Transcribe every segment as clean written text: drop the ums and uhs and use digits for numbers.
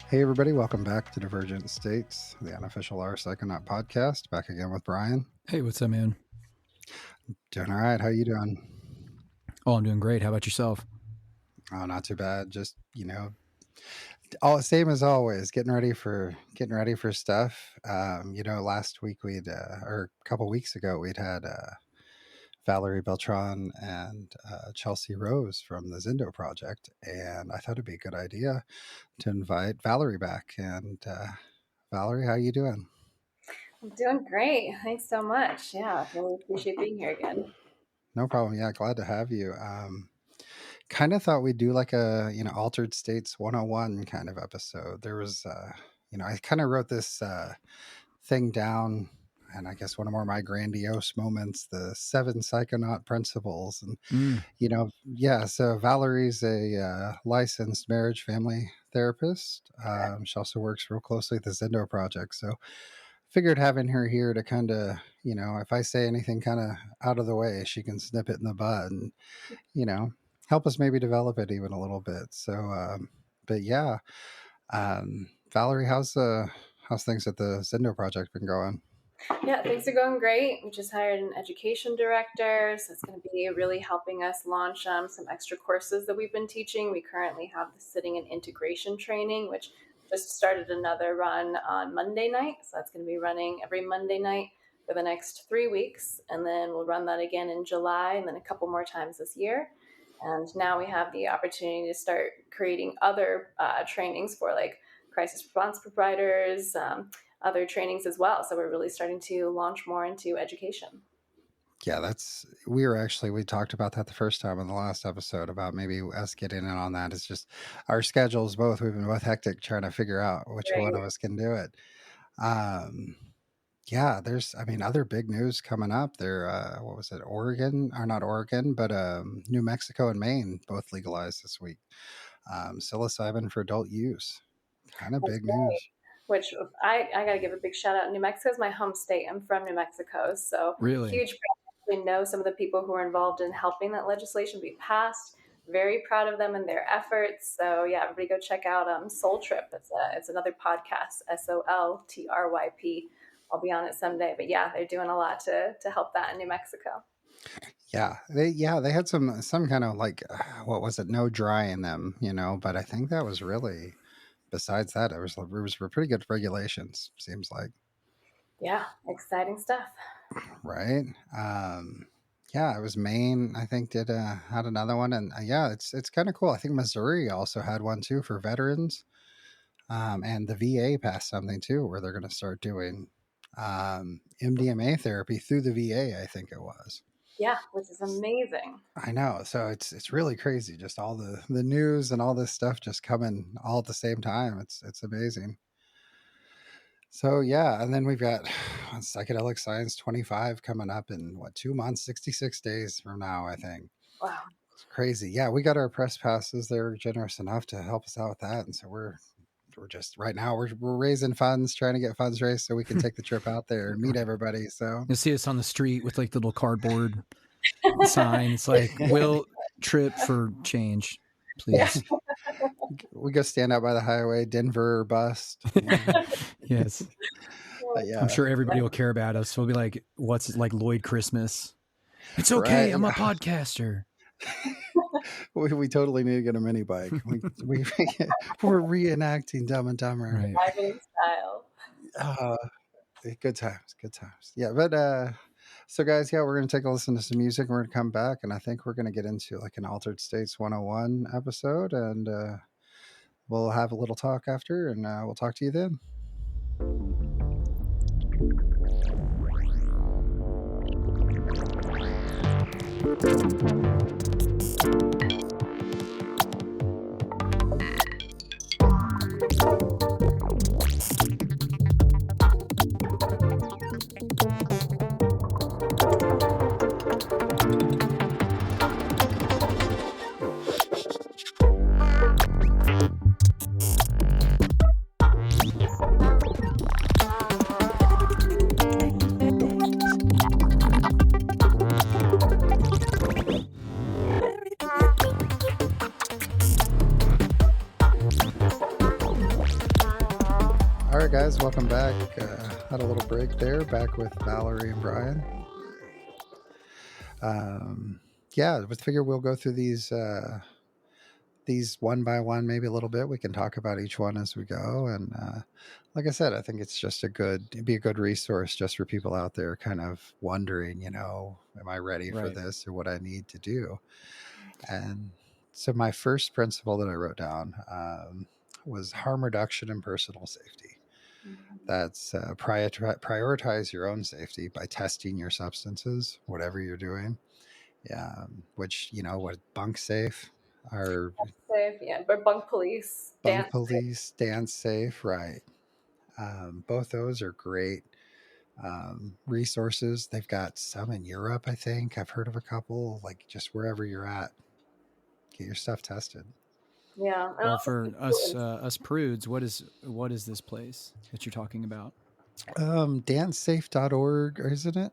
Hey, everybody, welcome back to Divergent States, the unofficial Psychonaut podcast. Back again with Bryan. Hey, what's up, man? Doing all right. How you doing? Oh, I'm doing great. How about yourself? Oh, not too bad. Just, all same as always, getting ready for stuff. Last week or a couple weeks ago, we'd had Valerie Beltran and Chelsea Rose from the Zendo Project, and I thought it'd be a good idea to invite Valerie back. And Valerie, how you doing? I'm doing great. Thanks so much. Yeah, really appreciate being here again. No problem. Yeah, glad to have you. Kind of thought we'd do like a altered states 101 kind of episode. There was I kind of wrote this thing down, and I guess one of more of my grandiose moments, the 7 Psychonaut principles. And so Valerie's a licensed marriage family therapist. She also works real closely with the Zendo Project, so figured having her here to kind of, if I say anything kind of out of the way, she can snip it in the bud and, help us maybe develop it even a little bit. So, but yeah, Valerie, how's things at the Zendo Project been going? Yeah, things are going great. We just hired an education director, so it's going to be really helping us launch some extra courses that we've been teaching. We currently have the sitting and integration training, which just started another run on Monday night. So that's going to be running every Monday night for the next 3 weeks. And then we'll run that again in July and then a couple more times this year. And now we have the opportunity to start creating other trainings for like crisis response providers, other trainings as well. So we're really starting to launch more into education. Yeah, we talked about that the first time in the last episode about maybe us getting in on that. It's just our schedules we've been both hectic trying to figure out which one of us can do it. Yeah, there's, other big news coming up there. What was it? Oregon, or not Oregon, but New Mexico and Maine both legalized this week. Psilocybin for adult use. Kind of big news. Which I got to give a big shout out. New Mexico is my home state. I'm from New Mexico. So really huge. We know some of the people who are involved in helping that legislation be passed. Very proud of them and their efforts. So yeah, everybody go check out Soul Trip. It's another podcast, SOLTRYP. I'll be on it someday. But yeah, they're doing a lot to help that in New Mexico. Yeah, they had some kind of like, what was it? No dry in them, But I think that was really, besides that, it was pretty good regulations. Seems like. Yeah, exciting stuff. Right. Yeah, it was Maine. I think had another one, and yeah, it's kind of cool. I think Missouri also had one too for veterans, and the VA passed something too where they're going to start doing MDMA therapy through the VA. I think it was. Yeah, which is amazing. I know. So it's really crazy. Just all the news and all this stuff just coming all at the same time. It's amazing. So yeah, and then we've got Psychedelic Science 25 coming up in 2 months, 66 days from now, I think. Wow. It's crazy. Yeah, we got our press passes. They're generous enough to help us out with that. And so we're just right now we're raising funds, trying to get funds raised so we can take the trip out there and meet everybody. So you'll see us on the street with like the little cardboard sign. It's like, we'll trip for change, please. We go stand out by the highway, Denver bust. Yes. Yeah. I'm sure everybody will care about us. We'll be like, what's it like Lloyd Christmas? It's okay. Right. I'm a podcaster. We totally need to get a mini bike. We're reenacting Dumb and Dumber. Right. Driving style. Good times. Yeah, but so guys, yeah, we're going to take a listen to some music. We're going to come back, and I think we're going to get into like an Altered States 101 episode, and we'll have a little talk after, and we'll talk to you then. All right, guys, welcome back. Had a little break there, back with Valerie and Bryan. Yeah, I figure we'll go through these one by one, maybe a little bit. We can talk about each one as we go. And like I said, I think it's just it'd be a good resource just for people out there kind of wondering, am I ready for this or what I need to do? And so my first principle that I wrote down was harm reduction and personal safety. That's prioritize your own safety by testing your substances, whatever you're doing. Yeah, which what bunk safe or Safe, yeah, but bunk police, bunk dance. police, dance safe, right? Both those are great resources. They've got some in Europe, I think. I've heard of a couple. Like just wherever you're at, get your stuff tested. Yeah. Well, for us prudes, what is this place that you're talking about? Dancesafe.org, isn't it?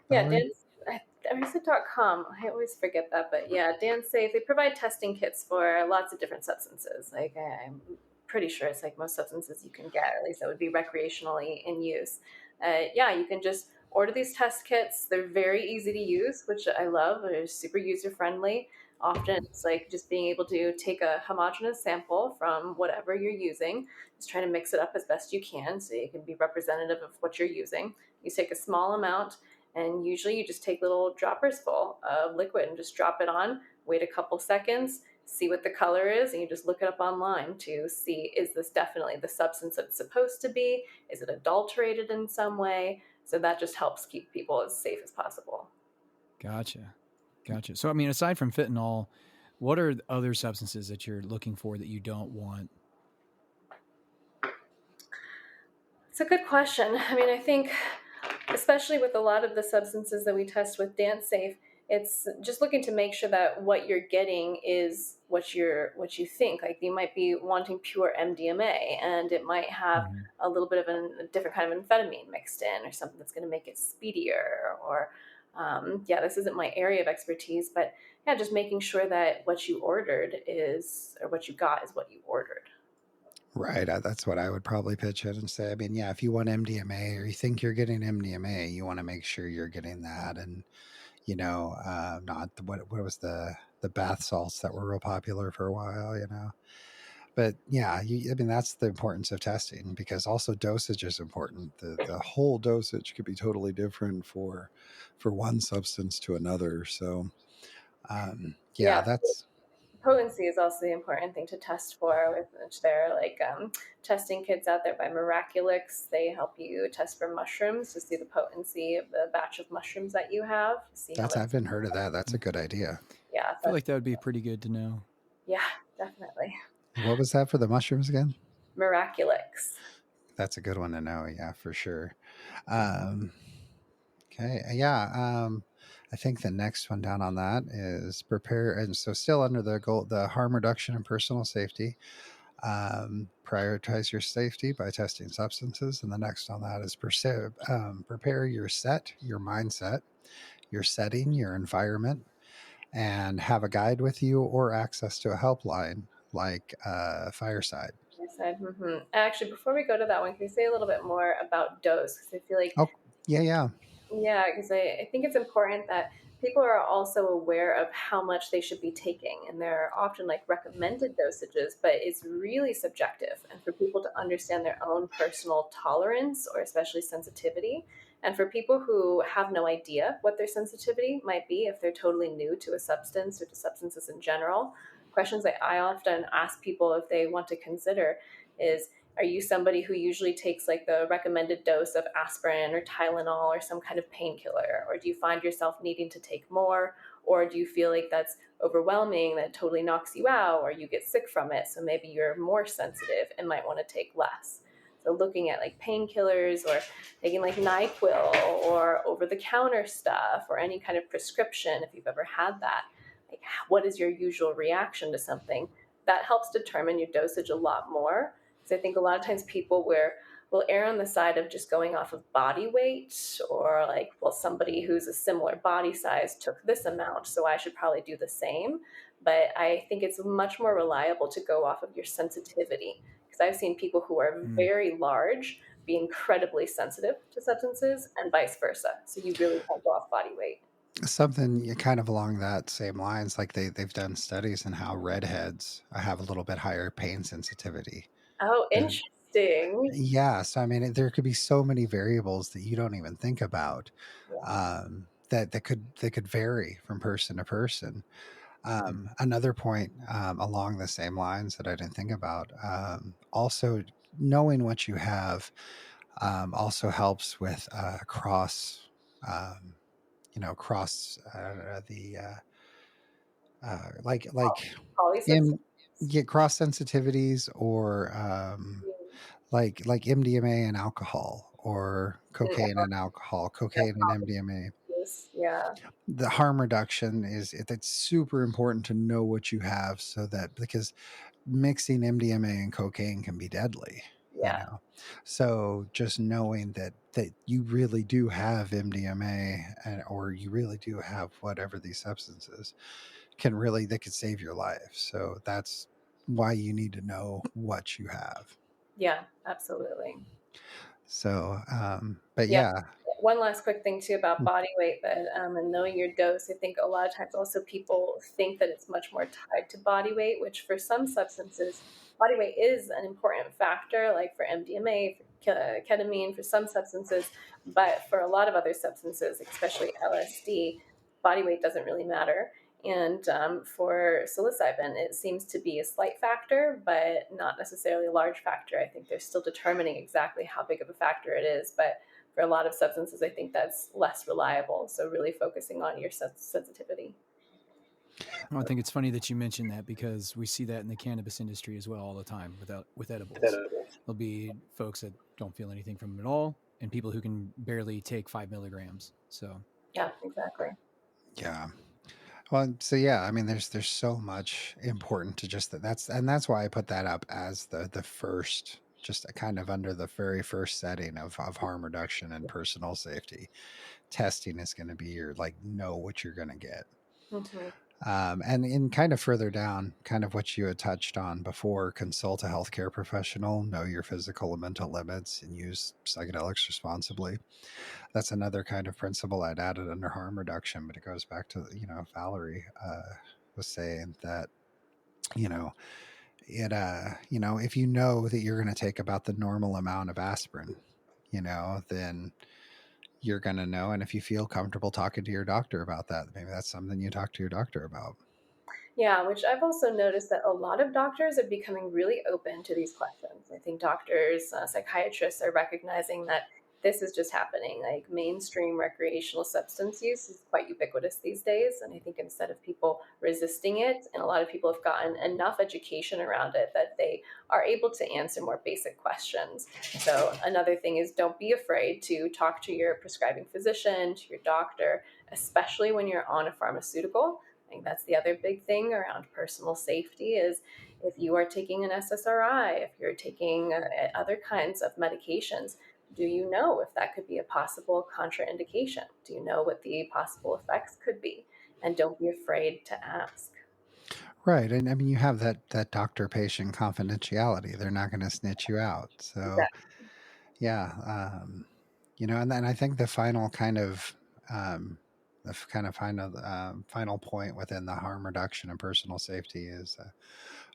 Yeah, Valerie? dance. I said .com. I always forget that, but yeah, Dance Safe. They provide testing kits for lots of different substances. Like I'm pretty sure it's like most substances you can get, or at least that would be recreationally in use. Yeah, you can just order these test kits. They're very easy to use, which I love. They're super user friendly. Often it's like just being able to take a homogeneous sample from whatever you're using, just try to mix it up as best you can so it can be representative of what you're using. You take a small amount, and usually you just take little droppers full of liquid and just drop it on, wait a couple seconds, see what the color is, and you just look it up online to see, is this definitely the substance it's supposed to be? Is it adulterated in some way? So that just helps keep people as safe as possible. Gotcha. So, I mean, aside from fentanyl, what are other substances that you're looking for that you don't want? It's a good question. I mean, I think especially with a lot of the substances that we test with Dance Safe, it's just looking to make sure that what you're getting is what you think. Like you might be wanting pure MDMA, and it might have a little bit of a different kind of amphetamine mixed in, or something that's going to make it speedier. Or yeah, this isn't my area of expertise, but yeah, just making sure that what you ordered is, or what you got is what you ordered. Right. That's what I would probably pitch it and say. I mean, yeah, if you want MDMA or you think you're getting MDMA, you want to make sure you're getting that. And, not what was the bath salts that were real popular for a while. But yeah, I mean, that's the importance of testing, because also dosage is important. The whole dosage could be totally different for one substance to another. So, yeah, Yeah, that's potency is also the important thing to test for, with which there are like testing kits out there by Miraculix. They help you test for mushrooms to see the potency of the batch of mushrooms that you have. See how I haven't heard of that. That's a good idea. Yeah, I feel like that would be pretty good to know. Yeah, definitely. What was that for the mushrooms again? Miraculix. That's a good one to know. Yeah, for sure. Um, okay. Yeah. I think the next one down on that is prepare. And so, still under the goal, the harm reduction and personal safety, prioritize your safety by testing substances. And the next on that is prepare your mindset, your setting, your environment, and have a guide with you or access to a helpline like Fireside. Actually, before we go to that one, can you say a little bit more about dose? Because I feel like, Oh, yeah. yeah, because I think it's important that people are also aware of how much they should be taking. And there are often like recommended dosages, but it's really subjective. And for people to understand their own personal tolerance or especially sensitivity, and for people who have no idea what their sensitivity might be if they're totally new to a substance or to substances in general, questions that I often ask people if they want to consider is, are you somebody who usually takes like the recommended dose of aspirin or Tylenol or some kind of painkiller? Or do you find yourself needing to take more? Or do you feel like that's overwhelming, that totally knocks you out, or you get sick from it? So maybe you're more sensitive and might want to take less. So looking at like painkillers or taking like NyQuil or over-the-counter stuff or any kind of prescription, if you've ever had that, like what is your usual reaction to something? That helps determine your dosage a lot more. So I think a lot of times people will err on the side of just going off of body weight, or like, well, somebody who's a similar body size took this amount, so I should probably do the same. But I think it's much more reliable to go off of your sensitivity. Because I've seen people who are very large be incredibly sensitive to substances and vice versa. So you really can't go off body weight. Something kind of along that same lines, like they've done studies on how redheads have a little bit higher pain sensitivity. Oh, than- interesting. yeah, so I mean, there could be so many variables that you don't even think about, Yeah. that could vary from person to person. Another point, along the same lines that I didn't think about, also knowing what you have, also helps with um, cross the like Polysubstance. in get cross sensitivities, or like MDMA and alcohol, or And cocaine and alcohol, cocaine and MDMA. yeah. The harm reduction it's super important to know what you have, so that, because mixing MDMA and cocaine can be deadly, you Yeah. know. So just knowing that you really do have MDMA, or you really do have whatever these substances, that could save your life. So that's why you need to know what you have. Yeah, absolutely. So, but Yeah. yeah. One last quick thing too about body weight, that and knowing your dose. I think a lot of times also people think that it's much more tied to body weight, which for some substances, body weight is an important factor, like for MDMA, for ketamine, for some substances. But for a lot of other substances, especially LSD, body weight doesn't really matter. And for psilocybin, it seems to be a slight factor, but not necessarily a large factor. I think they're still determining exactly how big of a factor it is, but for a lot of substances, I think that's less reliable. So really focusing on your sensitivity. Well, I think it's funny that you mentioned that, because we see that in the cannabis industry as well all the time with edibles. There'll be folks that don't feel anything from them at all, and people who can barely take 5 milligrams. So Yeah, exactly. Yeah. Well, so yeah, I mean, there's so much important to just that's why I put that up as the first, just a kind of under the very first setting of harm reduction and personal safety. Testing is going to be your, like, know what you're going to get. Mm-hmm. And in kind of further down, kind of what you had touched on before, consult a healthcare professional, know your physical and mental limits, and use psychedelics responsibly. That's another kind of principle I'd added under harm reduction, but it goes back to, Valerie was saying that, you know, if you know that you're going to take about the normal amount of aspirin, then you're going to know. And if you feel comfortable talking to your doctor about that, maybe that's something you talk to your doctor about. Yeah, which I've also noticed that a lot of doctors are becoming really open to these questions. I think doctors, psychiatrists are recognizing that this is just happening. Like mainstream recreational substance use is quite ubiquitous these days. And I think instead of people resisting it, and a lot of people have gotten enough education around it that they are able to answer more basic questions. So another thing is, don't be afraid to talk to your prescribing physician, to your doctor, especially when you're on a pharmaceutical. I think that's the other big thing around personal safety is, if you are taking an SSRI, if you're taking other kinds of medications, do you know if that could be a possible contraindication? Do you know what the possible effects could be? And don't be afraid to ask. Right. And I mean, you have that doctor patient confidentiality. They're not going to snitch you out. So, Exactly. yeah. And then I think the final kind of, final point within the harm reduction and personal safety is,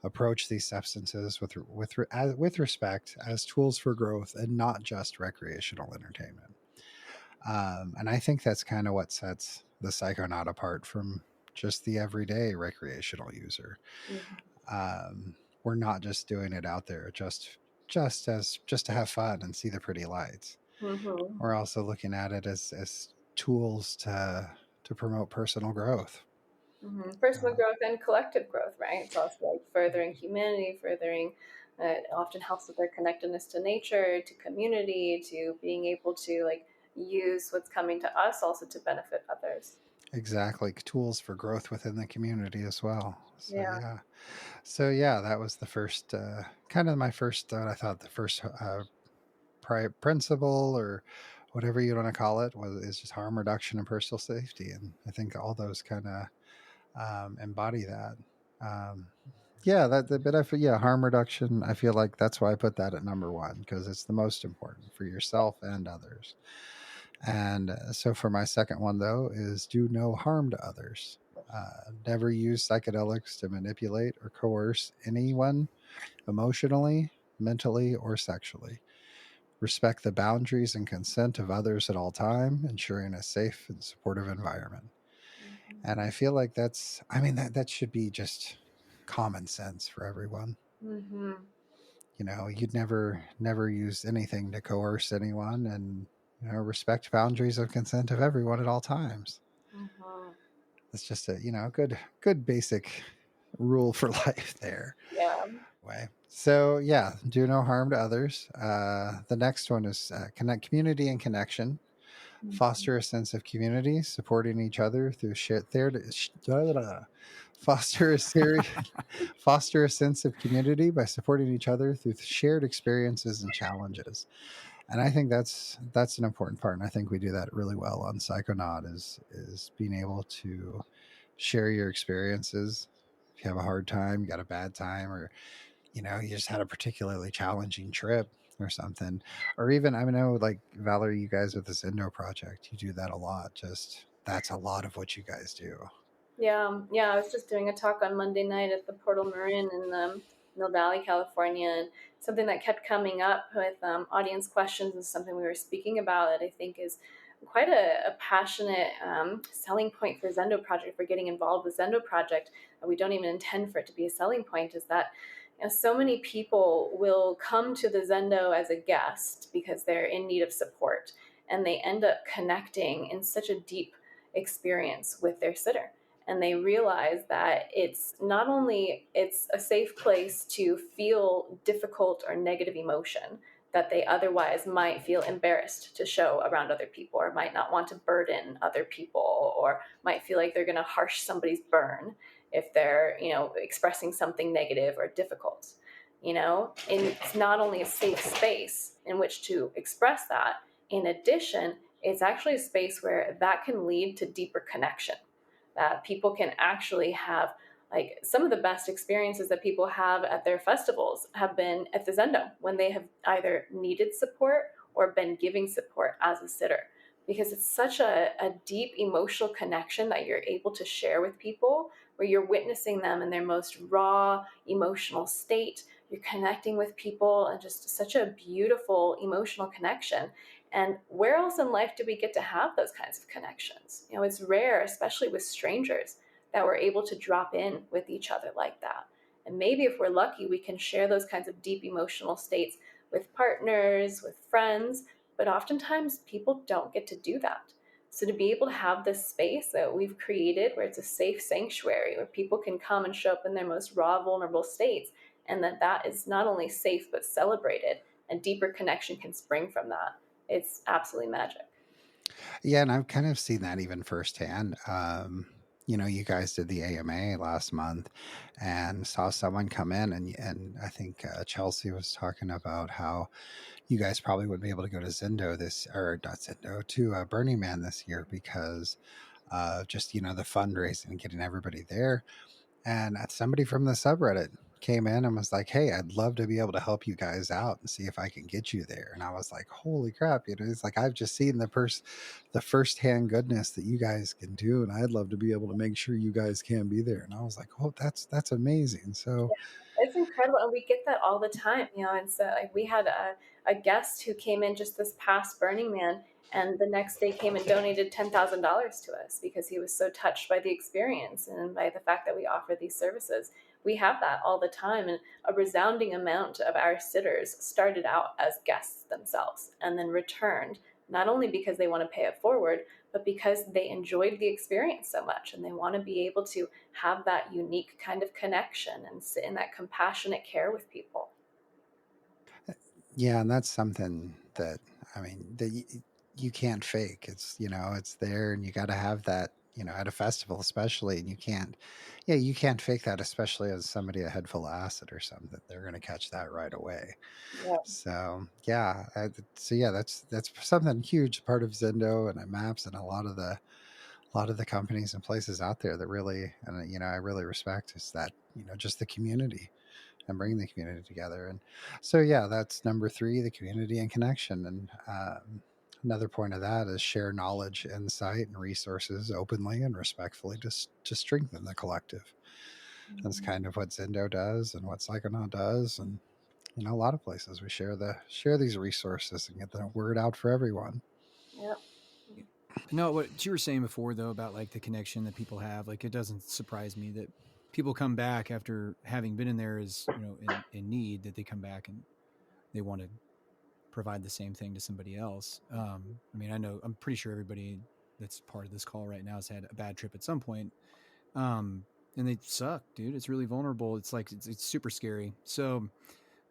approach these substances with respect, as tools for growth and not just recreational entertainment. And I think that's kind of what sets the Psychonaut apart from just the everyday recreational user. Mm-hmm. We're not just doing it out there just to have fun and see the pretty lights. Mm-hmm. We're also looking at it as tools to promote personal growth. Mm-hmm. Personal Uh, growth and collective growth, right? It's also like furthering humanity, furthering. It often helps with their connectedness to nature, to community, to being able to like use what's coming to us also to benefit others. exactly, tools for growth within the community as well. So Yeah. yeah, that was the first, kind of my first thought. I thought the first, principle, or whatever you want to call it, is just harm reduction and personal safety, and I think all those kind of, embody that. Um, Yeah, that the bit I feel, yeah, harm reduction. I feel like that's why I put that at number one, because it's the most important for yourself and others. And so for my second one though is do no harm to others. Never use psychedelics to manipulate or coerce anyone emotionally, mentally, or sexually. Respect the boundaries and consent of others at all time, ensuring a safe and supportive environment. And I feel like that's, I mean, that should be just common sense for everyone. Mm-hmm. You'd never use anything to coerce anyone, and respect boundaries of consent of everyone at all times. Mm-hmm. It's just a good basic rule for life there. Yeah. Way. So yeah, do no harm to others. The next one is connect community and connection. Mm-hmm. Foster a sense of community, supporting each other through shared foster a series foster a sense of community by supporting each other through shared experiences and challenges. And I think that's an important part, and I think we do that really well on Psychonaut, is being able to share your experiences. If you have a hard time, you got a bad time, or you just had a particularly challenging trip or something. Or even, I know, like Valerie, you guys with the Zendo Project, you do that a lot. Just that's a lot of what you guys do. Yeah, yeah. I was just doing a talk on Monday night at the Portal Marin in Mill Valley, California, and something that kept coming up with audience questions is something we were speaking about that I think is quite a passionate selling point for Zendo Project, for getting involved with Zendo Project. We don't even intend for it to be a selling point, is that so many people will come to the Zendo as a guest because they're in need of support, and they end up connecting in such a deep experience with their sitter, and they realize that it's not only it's a safe place to feel difficult or negative emotion that they otherwise might feel embarrassed to show around other people, or might not want to burden other people, or might feel like they're going to harsh somebody's burn if they're expressing something negative or difficult. And it's not only a safe space in which to express that. In addition, it's actually a space where that can lead to deeper connection, that people can actually have, like, some of the best experiences that people have at their festivals have been at the Zendo, when they have either needed support or been giving support as a sitter, because it's such a deep emotional connection that you're able to share with people, where you're witnessing them in their most raw emotional state. You're connecting with people, and just such a beautiful emotional connection. And where else in life do we get to have those kinds of connections? It's rare, especially with strangers, that we're able to drop in with each other like that. And maybe if we're lucky, we can share those kinds of deep emotional states with partners, with friends, but oftentimes people don't get to do that. So to be able to have this space that we've created, where it's a safe sanctuary, where people can come and show up in their most raw, vulnerable states, and that is not only safe but celebrated, and deeper connection can spring from that. It's absolutely magic. Yeah, and I've kind of seen that even firsthand. You guys did the AMA last month, and saw someone come in, and I think Chelsea was talking about how you guys probably wouldn't be able to go to Zendo this, or not Zendo, to Burning Man this year, because just the fundraising and getting everybody there. And somebody from the subreddit came in and was like, "Hey, I'd love to be able to help you guys out and see if I can get you there." And I was like, "Holy crap!" It's like I've just seen the firsthand goodness that you guys can do, and I'd love to be able to make sure you guys can be there. And I was like, "Oh, that's amazing." So It's incredible, and we get that all the time, And so, like, we had a guest who came in just this past Burning Man, and the next day came and donated $10,000 to us because he was so touched by the experience and by the fact that we offer these services. We have that all the time, and a resounding amount of our sitters started out as guests themselves and then returned, not only because they want to pay it forward, but because they enjoyed the experience so much and they want to be able to have that unique kind of connection and sit in that compassionate care with people. yeah, and that's something that, I mean, that you can't fake. It's there, and you got to have that. At a festival, especially, and you can't fake that, especially as somebody a head full of acid or something. They're going to catch that right away. Yeah. So yeah, that's something huge, part of Zendo and maps, and a a lot of the companies and places out there that really, and I really respect, is that just the community and bringing the community together. And so, yeah, that's number three, the community and connection. And another point of that is share knowledge, insight, and resources openly and respectfully to strengthen the collective. That's kind of what Zendo does and what Psychonaut does. And, a lot of places we share these resources and get the word out for everyone. Yep. No, what you were saying before though about like the connection that people have, like it doesn't surprise me that people come back after having been in there as in need, that they come back and they want to provide the same thing to somebody else. I mean, I'm pretty sure everybody that's part of this call right now has had a bad trip at some point. And they suck, dude. It's really vulnerable. It's like it's super scary. So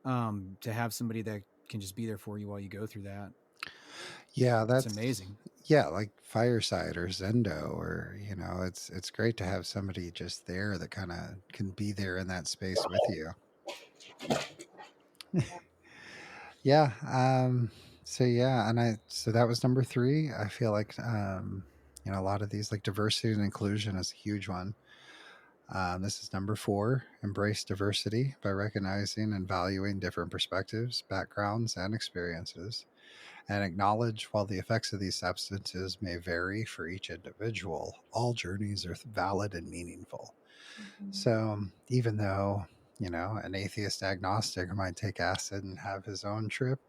to have somebody that can just be there for you while you go through that, Yeah, it's that's amazing. yeah, like Fireside or Zendo, or it's great to have somebody just there that kind of can be there in that space with you. Yeah. So yeah, and so that was number three. I feel like a lot of these, like diversity and inclusion, is a huge one. This is number four. Embrace diversity by recognizing and valuing different perspectives, backgrounds, and experiences, and acknowledge while the effects of these substances may vary for each individual, all journeys are valid and meaningful. So even though an atheist agnostic might take acid and have his own trip,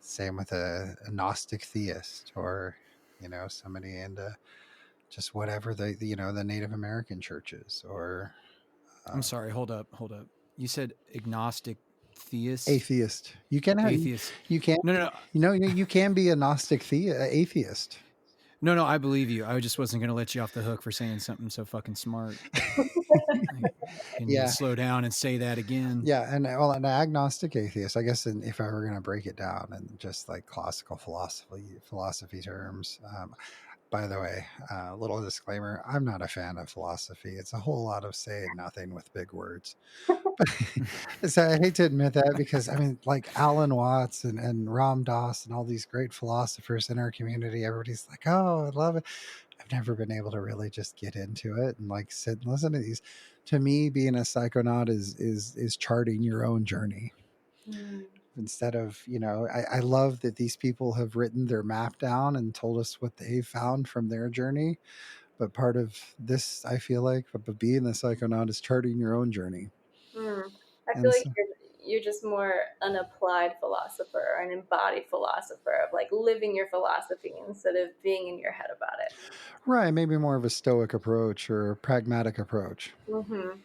same with a Gnostic theist, or somebody into just whatever the Native American churches, or I'm uh, sorry. Hold up. You said agnostic theist, atheist. You can have atheist. you can No, no, no. you can be a Gnostic atheist. No, no, I believe you. I just wasn't going to let you off the hook for saying something so fucking smart. Like, you need to Yeah, slow down and say that again. yeah, and well, an agnostic atheist, I guess, if I were going to break it down in just like classical philosophy terms. By the way, little disclaimer: I'm not a fan of philosophy. It's a whole lot of saying nothing with big words. So I hate to admit that, because I mean, like Alan Watts and Ram Dass and all these great philosophers in our community, everybody's like, "Oh, I love it." I've never been able to really just get into it and like sit and listen to these. To me, being a psychonaut is charting your own journey. Instead of, I love that these people have written their map down and told us what they found from their journey. But part of this, I feel like, but being a psychonaut is charting your own journey. I feel And like so, you're just more an applied philosopher or an embodied philosopher of like living your philosophy instead of being in your head about it. right, maybe more of a stoic approach or a pragmatic approach. Mm-hmm.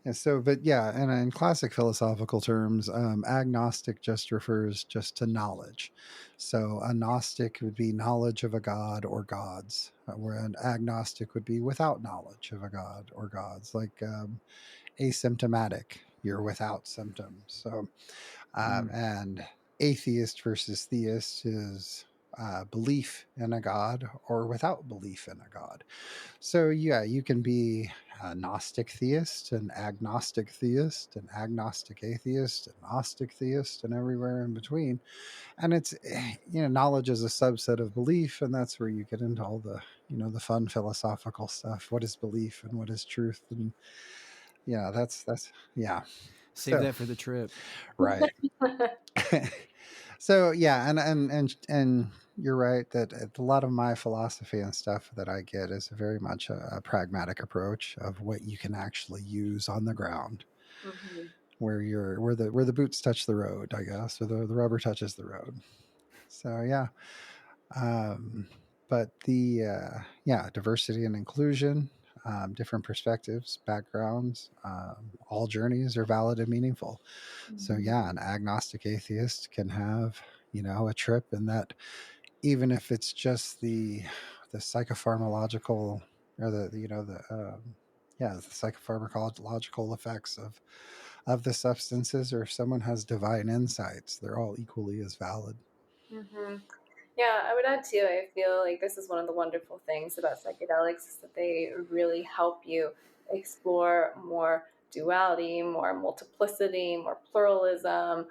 And so, but yeah, and in classic philosophical terms, agnostic just refers just to knowledge. So a Gnostic would be knowledge of a god or gods, where an agnostic would be without knowledge of a god or gods, like asymptomatic, you're without symptoms. So, and atheist versus theist is belief in a god or without belief in a god. So yeah, you can be a Gnostic theist, an agnostic theist, an agnostic atheist, a Gnostic theist, and everywhere in between. And it's knowledge is a subset of belief, and that's where you get into all the the fun philosophical stuff. What is belief and what is truth? And yeah, that's yeah. Save So that for the trip. right. So yeah, and you're right that a lot of my philosophy and stuff that I get is very much a pragmatic approach of what you can actually use on the ground, Mm-hmm. where the boots touch the road, I guess, or the rubber touches the road. So yeah, um, but the yeah, diversity and inclusion, different perspectives, backgrounds, all journeys are valid and meaningful. So Mm-hmm. yeah, an agnostic atheist can have a trip, and that even if it's just the psychopharmacological, or the psychopharmacological effects of the substances, or if someone has divine insights, they're all equally as valid. Mm-hmm. Yeah, I would add too. I feel like this is one of the wonderful things about psychedelics is that they really help you explore more duality, more multiplicity, more pluralism,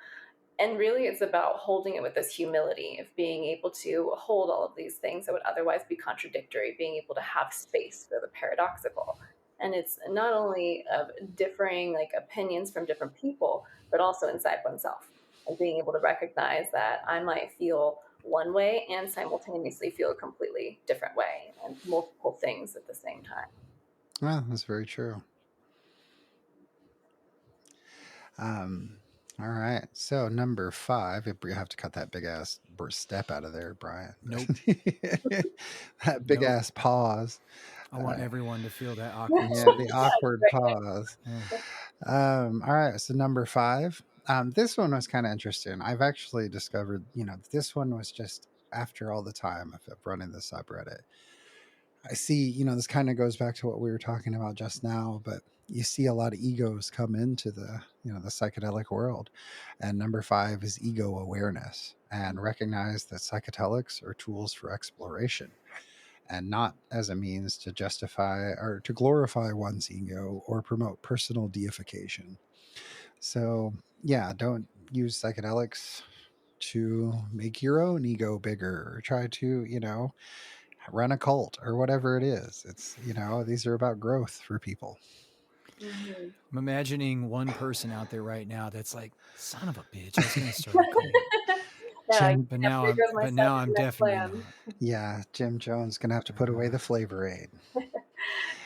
And really, it's about holding it with this humility of being able to hold all of these things that would otherwise be contradictory, being able to have space for the paradoxical. And it's not only of differing like opinions from different people, but also inside oneself. And being able to recognize that I might feel one way and simultaneously feel a completely different way and multiple things at the same time. Well, that's very true. Um, all right. So number 5, if you have to cut that big ass step out of there, Brian. Nope. That big Nope. ass pause. I want everyone to feel that awkward Yeah, the silence. awkward pause. Yeah. All right. So number 5. This one was kind of interesting. I've actually discovered, this one was just after all the time of running the subreddit. I see, this kind of goes back to what we were talking about just now, but you see a lot of egos come into the psychedelic world. And number 5 is ego awareness, and recognize that psychedelics are tools for exploration and not as a means to justify or to glorify one's ego or promote personal deification. So, yeah, don't use psychedelics to make your own ego bigger or try to, run a cult or whatever it is. It's, these are about growth for people. Mm-hmm. I'm imagining one person out there right now that's like, son of a bitch, I was going to start a cult. Yeah, like, Jim, But yeah, now there I'm goes my but now I'm next definitely plan. not. yeah, Jim Jones gonna have to put away the flavor aid.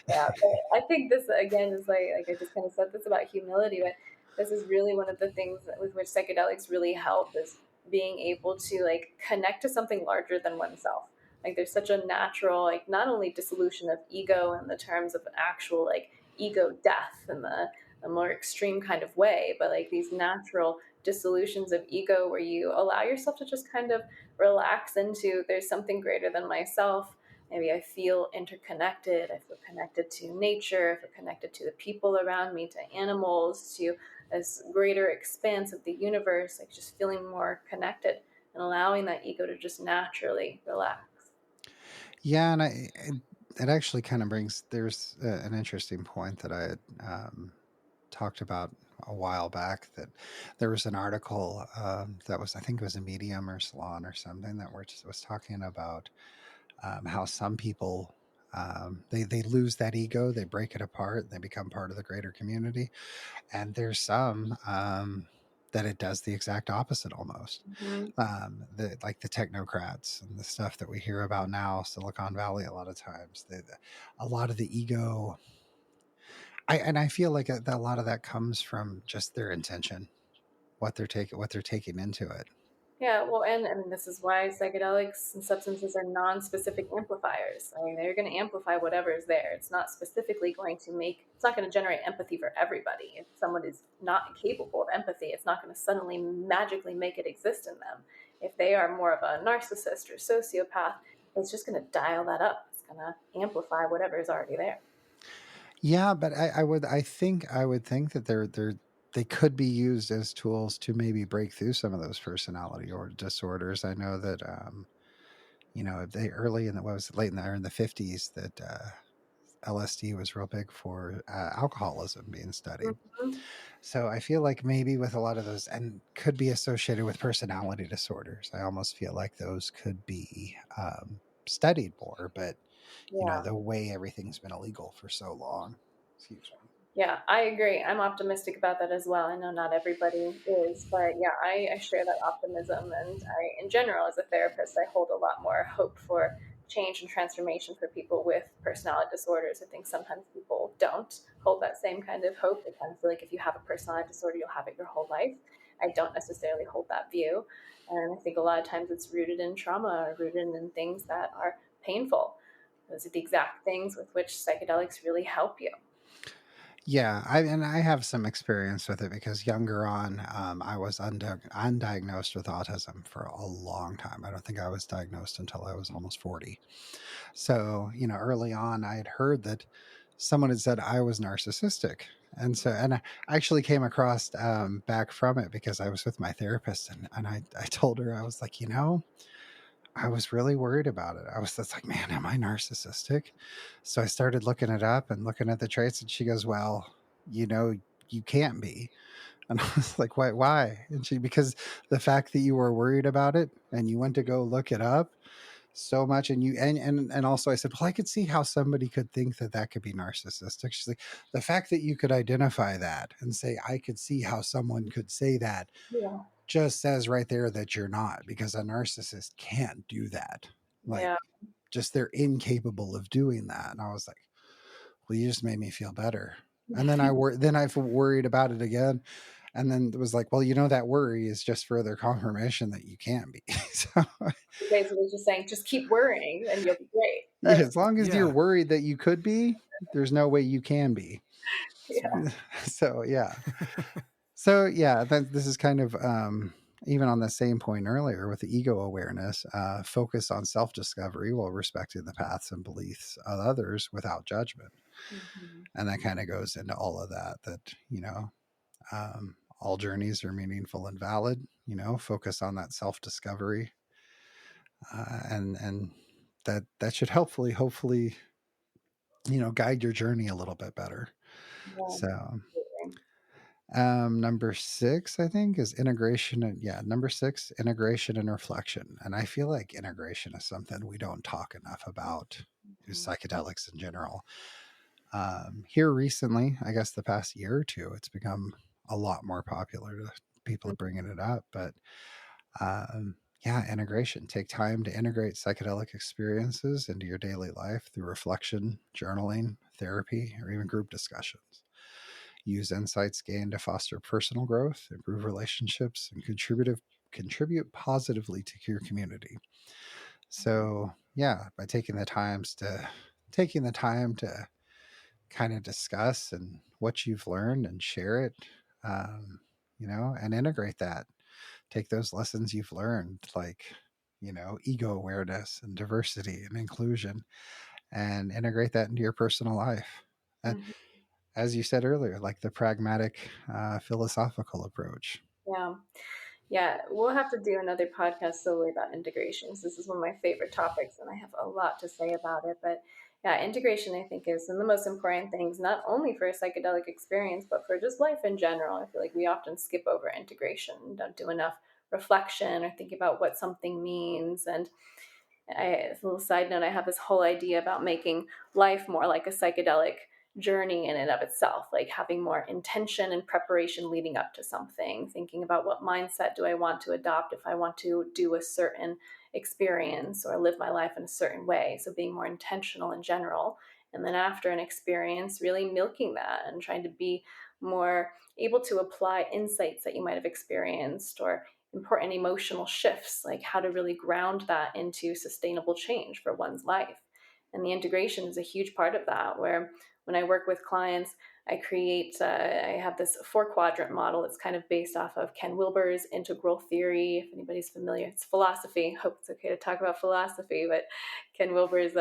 Yeah, but I think this again is like I just kind of said this about humility, but this is really one of the things with which psychedelics really help is being able to like connect to something larger than oneself. Like there's such a natural like not only dissolution of ego in the terms of actual like ego death in the more extreme kind of way, but like these natural dissolutions of ego where you allow yourself to just kind of relax into there's something greater than myself. Maybe I feel interconnected. I feel connected to nature. I feel connected to the people around me, to animals, to this greater expanse of the universe. Like just feeling more connected and allowing that ego to just naturally relax. Yeah, and it actually kind of brings there's an interesting point that I had talked about a while back, that there was an article that was, I think it was a Medium or Salon or something, that was talking about how some people they lose that ego, they break it apart, they become part of the greater community, and there's some that it does the exact opposite almost. Mm-hmm. Like the technocrats and the stuff that we hear about now, Silicon Valley, a lot of times, a lot of the ego. I feel like a lot of that comes from just their intention, what they're taking into it. Yeah, well, and I mean, this is why psychedelics and substances are non-specific amplifiers. I mean, they're going to amplify whatever is there. It's not specifically going to it's not going to generate empathy for everybody. If someone is not capable of empathy, it's not going to suddenly magically make it exist in them. If they are more of a narcissist or sociopath, it's just going to dial that up. It's going to amplify whatever is already there. Yeah, but I would think that they could be used as tools to maybe break through some of those personality or disorders. I know that they early in the what was it, late in the 50s that LSD was real big for alcoholism being studied. Mm-hmm. So I feel like maybe with a lot of those, and could be associated with personality disorders. I almost feel like those could be studied more, but Yeah. the way everything's been illegal for so long. Excuse me. Yeah, I agree. I'm optimistic about that as well. I know not everybody is, but yeah, I share that optimism. And in general, as a therapist, I hold a lot more hope for change and transformation for people with personality disorders. I think sometimes people don't hold that same kind of hope. They kind of feel like if you have a personality disorder, you'll have it your whole life. I don't necessarily hold that view. And I think a lot of times it's rooted in trauma or rooted in things that are painful. Those are the exact things with which psychedelics really help you. Yeah, I have some experience with it because younger on, I was undiagnosed with autism for a long time. I don't think I was diagnosed until I was almost 40. So, early on, I had heard that someone had said I was narcissistic. And I actually came across back from it because I was with my therapist, and I told her, I was like, I was really worried about it. That's like, man, am I narcissistic? So I started looking it up and looking at the traits, and she goes, well, you know, you can't be. And I was like, why? And she, because the fact that you were worried about it and you went to go look it up so much, and and also I said, well, I could see how somebody could think that that could be narcissistic. She's like, the fact that you could identify that and say, I could see how someone could say that, Yeah. just says right there that you're not, because a narcissist can't do that. Like, Yeah. just they're incapable of doing that. And I was like, well, you just made me feel better. And then I've worried about it again. And then it was like, well, that worry is just further confirmation that you can't be. So Basically just saying, just keep worrying and you'll be great. yeah, as long as you're Yeah. worried that you could be, there's no way you can be. Yeah. So yeah. So yeah, this is kind of even on the same point earlier with the ego awareness, focus on self-discovery while respecting the paths and beliefs of others without judgment. Mm-hmm. And that kind of goes into all of that, all journeys are meaningful and valid, focus on that self-discovery, and that should hopefully, guide your journey a little bit better. Yeah. So number 6, I think, is integration. And yeah, number 6, integration and reflection. And I feel like integration is something we don't talk enough about, Mm-hmm. psychedelics in general. Here recently, I guess the past year or two, it's become a lot more popular to people bringing it up. But yeah, integration. Take time to integrate psychedelic experiences into your daily life through reflection, journaling, therapy, or even group discussions. Use insights gained to foster personal growth, improve relationships, and contribute positively to your community. So yeah, by taking the time to kind of discuss and what you've learned and share it, and integrate that. Take those lessons you've learned, like, ego awareness and diversity and inclusion, and integrate that into your personal life. And Mm-hmm. as you said earlier, like the pragmatic, philosophical approach. Yeah. Yeah, we'll have to do another podcast solely about integrations. This is one of my favorite topics, and I have a lot to say about it. But yeah, integration, I think, is one of the most important things, not only for a psychedelic experience, but for just life in general. I feel like we often skip over integration, don't do enough reflection or think about what something means. And as a little side note, I have this whole idea about making life more like a psychedelic journey in and of itself, like having more intention and preparation leading up to something, thinking about what mindset do I want to adopt if I want to do a certain experience or live my life in a certain way. So being more intentional in general. And then after an experience, really milking that and trying to be more able to apply insights that you might have experienced or important emotional shifts, like how to really ground that into sustainable change for one's life. And the integration is a huge part of that, where when I work with clients, I have this 4 quadrant model. It's kind of based off of Ken Wilber's integral theory. If anybody's familiar, it's philosophy. Hope it's okay to talk about philosophy, but Ken Wilber's,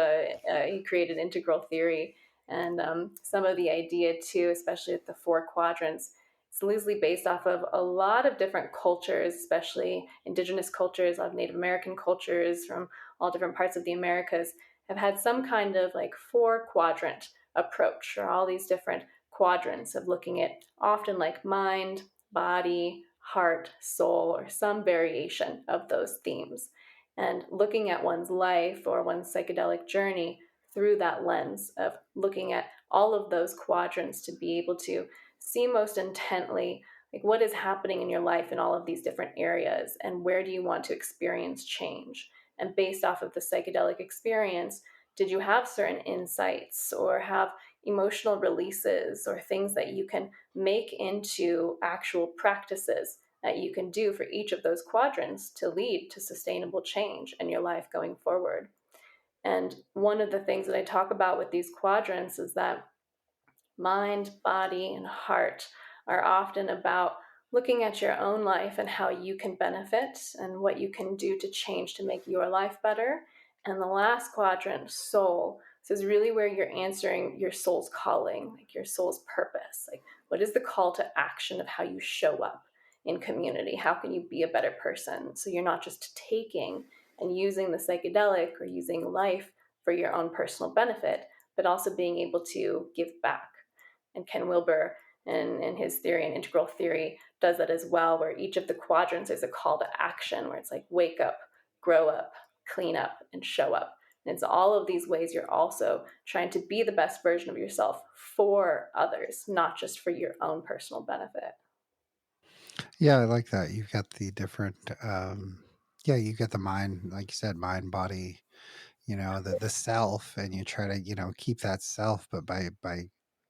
he created integral theory. And some of the idea too, especially with the 4 quadrants, it's loosely based off of a lot of different cultures, especially indigenous cultures, a lot of Native American cultures from all different parts of the Americas have had some kind of like 4 quadrant approach, or all these different quadrants of looking at often like mind, body, heart, soul, or some variation of those themes. And looking at one's life or one's psychedelic journey through that lens of looking at all of those quadrants to be able to see most intently like what is happening in your life in all of these different areas and where do you want to experience change. And based off of the psychedelic experience, did you have certain insights or have emotional releases or things that you can make into actual practices that you can do for each of those quadrants to lead to sustainable change in your life going forward. And one of the things that I talk about with these quadrants is that mind, body, and heart are often about looking at your own life and how you can benefit and what you can do to change to make your life better. And the last quadrant, soul, so is really where you're answering your soul's calling, like your soul's purpose. Like, what is the call to action of how you show up in community? How can you be a better person? So you're not just taking and using the psychedelic or using life for your own personal benefit, but also being able to give back. And Ken Wilber and his theory and integral theory does that as well, where each of the quadrants is a call to action, where it's like wake up, grow up, clean up, and show up. And it's all of these ways you're also trying to be the best version of yourself for others, not just for your own personal benefit. Yeah, I like that. You've got the different, yeah, you get the mind, like you said, mind, body, the self, and you try to, keep that self, but by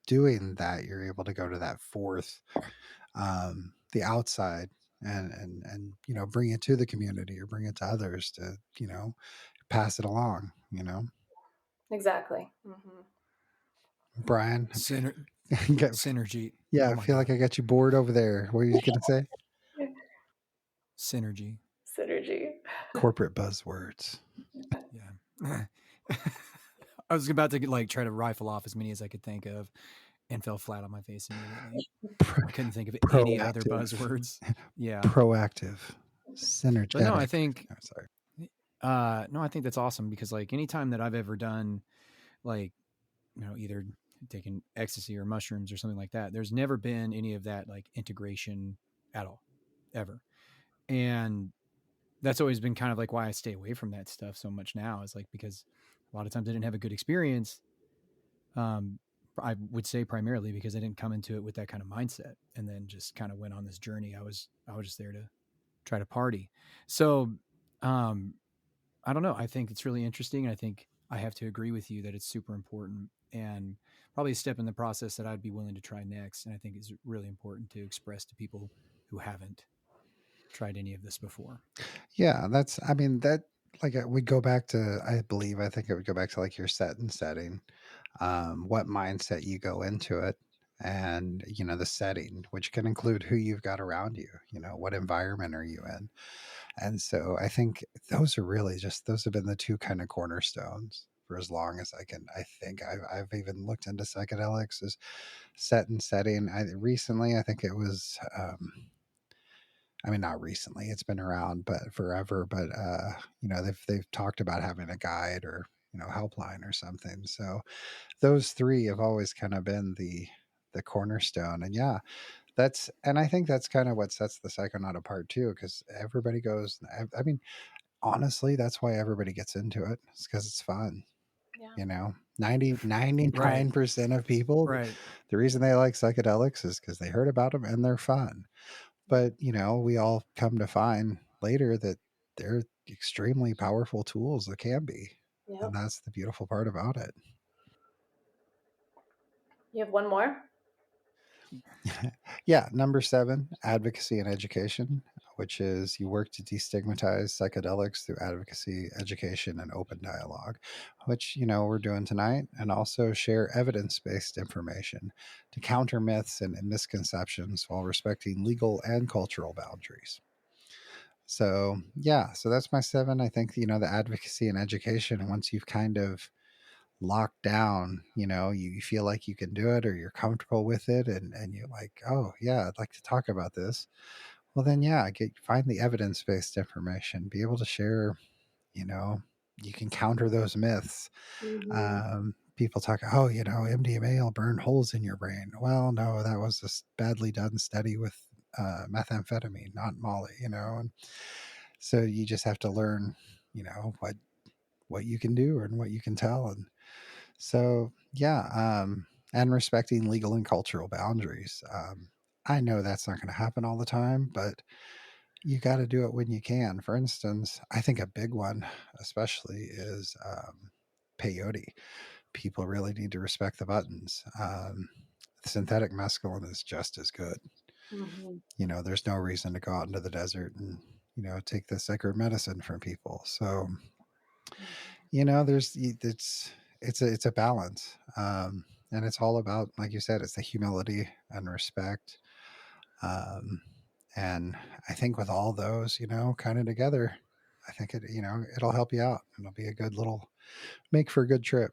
doing that, you're able to go to that fourth, the outside, and bring it to the community or bring it to others to, pass it along. Exactly. Mm-hmm. Brian, Syner- get, synergy. yeah, Oh I my feel like god, I got you bored over there. What are you gonna say? synergy. Synergy. Corporate buzzwords. Yeah. I was about to like try to rifle off as many as I could think of and fell flat on my face immediately. Pro- I couldn't think of any other proactive, buzzwords. Yeah. proactive, But no, I synergetic. think Oh, sorry. no, I think that's awesome because like anytime that I've ever done like, either taking ecstasy or mushrooms or something like that, there's never been any of that like integration at all, ever. And that's always been kind of like why I stay away from that stuff so much now is like because a lot of times I didn't have a good experience. Um, I would say primarily because I didn't come into it with that kind of mindset and then just kind of went on this journey. I was just there to try to party. So um, I don't know. I think it's really interesting. I think I have to agree with you that it's super important and probably a step in the process that I'd be willing to try next. And I think it's really important to express to people who haven't tried any of this before. Yeah, I mean, that, like, we'd go back to, I think it would go back to like your set and setting, what mindset you go into it, and, the setting, which can include who you've got around you, what environment are you in. And so I think those have been the two kind of cornerstones for as long as I think I've even looked into psychedelics as set and setting. I think it was, I mean, not recently. It's been around, but forever. But they've talked about having a guide or helpline or something. So those three have always kind of been the cornerstone. And yeah, and I think that's kind of what sets the Psychonaut apart too, because everybody goes. I mean, honestly, that's why everybody gets into it. It's because it's fun. Yeah. right. 99% of people, Right. the reason they like psychedelics is because they heard about them and they're fun. But, we all come to find later that they're extremely powerful tools that can be. And Yep. that's the beautiful part about it. You have one more? Yeah, number 7, advocacy and education, which is you work to destigmatize psychedelics through advocacy, education, and open dialogue, which, we're doing tonight, and also share evidence based information to counter myths and misconceptions while respecting legal and cultural boundaries. So, yeah, so that's my 7. I think, the advocacy and education, once you've kind of locked down, you feel like you can do it or you're comfortable with it, and you're like, oh, yeah, I'd like to talk about this. Well, then, yeah, find the evidence based information, be able to share, you know, you can counter those myths. Mm-hmm. People talk, oh, MDMA will burn holes in your brain. Well, no, that was a badly done study with methamphetamine, not Molly. And so you just have to learn, what you can do and what you can tell. And so, yeah, and respecting legal and cultural boundaries. I know that's not going to happen all the time, but you got to do it when you can. For instance, I think a big one, especially, is peyote. People really need to respect the buttons. Synthetic mescaline is just as good. Mm-hmm. There's no reason to go out into the desert and take the sacred medicine from people. So it's a balance, and it's all about, like you said, it's the humility and respect, um, and I think with all those, kind of together, I think it'll help you out. It'll be a good little make for a good trip.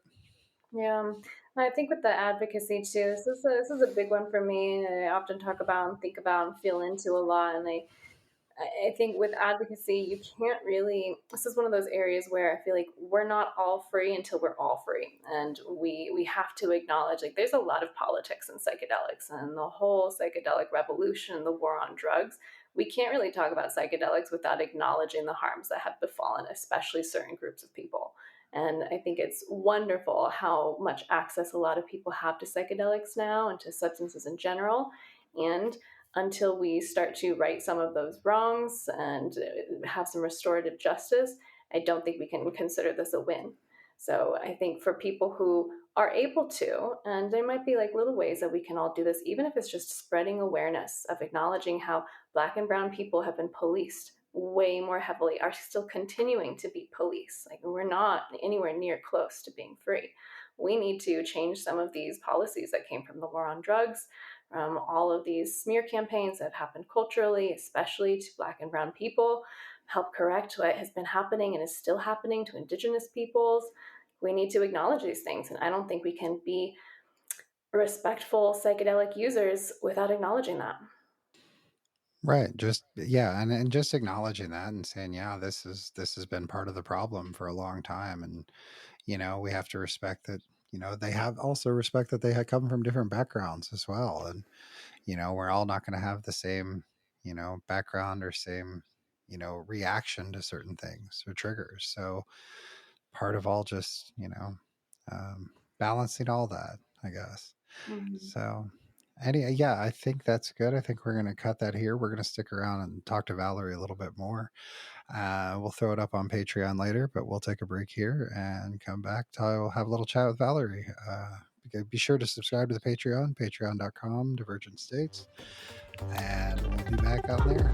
Yeah, and I think with the advocacy too, this is a big one for me. I often talk about and think about and feel into a lot, and I think with advocacy, you can't really. This is one of those areas where I feel like we're not all free until we're all free, and we have to acknowledge like there's a lot of politics in psychedelics and the whole psychedelic revolution, the war on drugs. We can't really talk about psychedelics without acknowledging the harms that have befallen, especially certain groups of people. And I think it's wonderful how much access a lot of people have to psychedelics now and to substances in general. And until we start to right some of those wrongs and have some restorative justice, I don't think we can consider this a win. So I think for people who are able to, and there might be like little ways that we can all do this, even if it's just spreading awareness of acknowledging how Black and Brown people have been policed way more heavily, are still continuing to be policed. Like we're not anywhere near close to being free. We need to change some of these policies that came from the war on drugs, all of these smear campaigns that have happened culturally, especially to Black and Brown people, help correct what has been happening and is still happening to Indigenous peoples. We need to acknowledge these things, and I don't think we can be respectful psychedelic users without acknowledging that. Right. Just yeah, and just acknowledging that and saying, yeah, this has been part of the problem for a long time, and we have to respect that. They have also respect that they had come from different backgrounds as well, and we're all not going to have the same background or same reaction to certain things or triggers. So part of all just balancing all that, I guess. Mm-hmm. So yeah, I think that's good. I think we're going to cut that here. We're going to stick around and talk to Valerie a little bit more. We'll throw it up on Patreon later, but we'll take a break here and come back to have a little chat with Valerie. Be sure to subscribe to the Patreon, patreon.com, Divergent States, and we'll be back out there.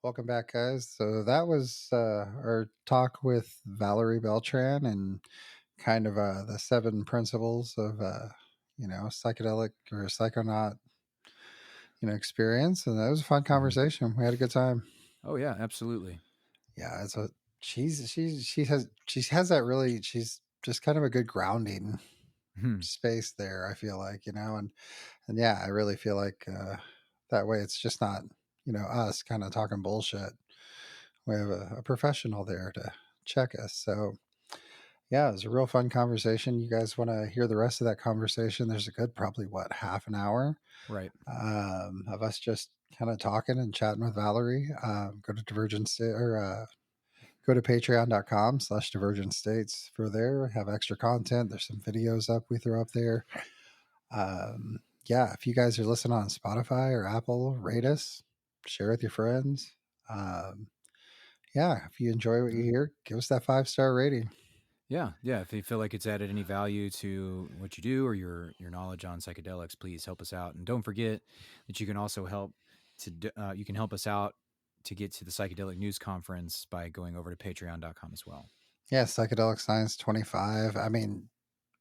Welcome back, guys. So that was our talk with Valerie Beltran and kind of the 7 principles of, psychedelic or psychonaut, experience. And that was a fun Mhm. conversation. We had a good time. Oh yeah, absolutely. Yeah. So she has that really, she's just kind of a good grounding Hmm. space there, I feel like, and yeah, I really feel like that way it's just not, us kind of talking bullshit. We have a professional there to check us. So yeah, it was a real fun conversation. You guys want to hear the rest of that conversation? There's a good, probably what, half an hour Right. of us just kind of talking and chatting with Valerie. Go to Divergent State or go to patreon.com/Divergent States for there. Have extra content. There's some videos up we throw up there. Yeah, if you guys are listening on Spotify or Apple, rate us, share with your friends. Um, yeah, if you enjoy what you hear, give us that 5-star rating. Yeah, yeah. If you feel like it's added any value to what you do or your knowledge on psychedelics, please help us out. And don't forget that you can also help you can help us out to get to the Psychedelic News Conference by going over to patreon.com as well. Yeah, Psychedelic Science 25. I mean,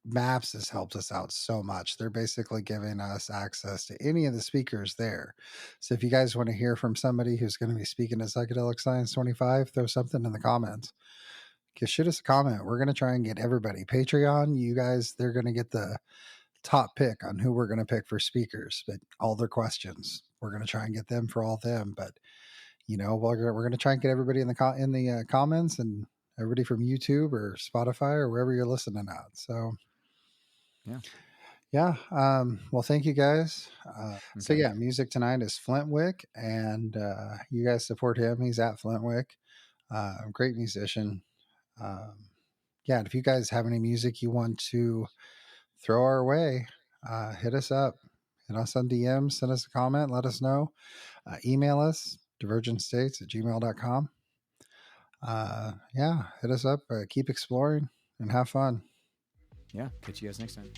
Maps has helped us out so much. They're basically giving us access to any of the speakers there. So if you guys want to hear from somebody who's going to be speaking at Psychedelic Science 25, throw something in the comments. Just shoot us a comment. We're going to try and get everybody. Patreon, you guys, they're going to get the top pick on who we're going to pick for speakers, but all their questions, we're going to try and get them for all them. But we're going to try and get everybody in the comments and everybody from YouTube or Spotify or wherever you're listening at. So Yeah. yeah. Well, thank you guys. So Okay. yeah, music tonight is Flintwick, and you guys support him. He's at Flintwick. Great musician. Um, yeah, and if you guys have any music you want to throw our way, hit us up. Hit us on DM, send us a comment, let us know. Email us, divergentstates@gmail.com. Yeah, hit us up. Keep exploring and have fun. Yeah. Catch you guys next time.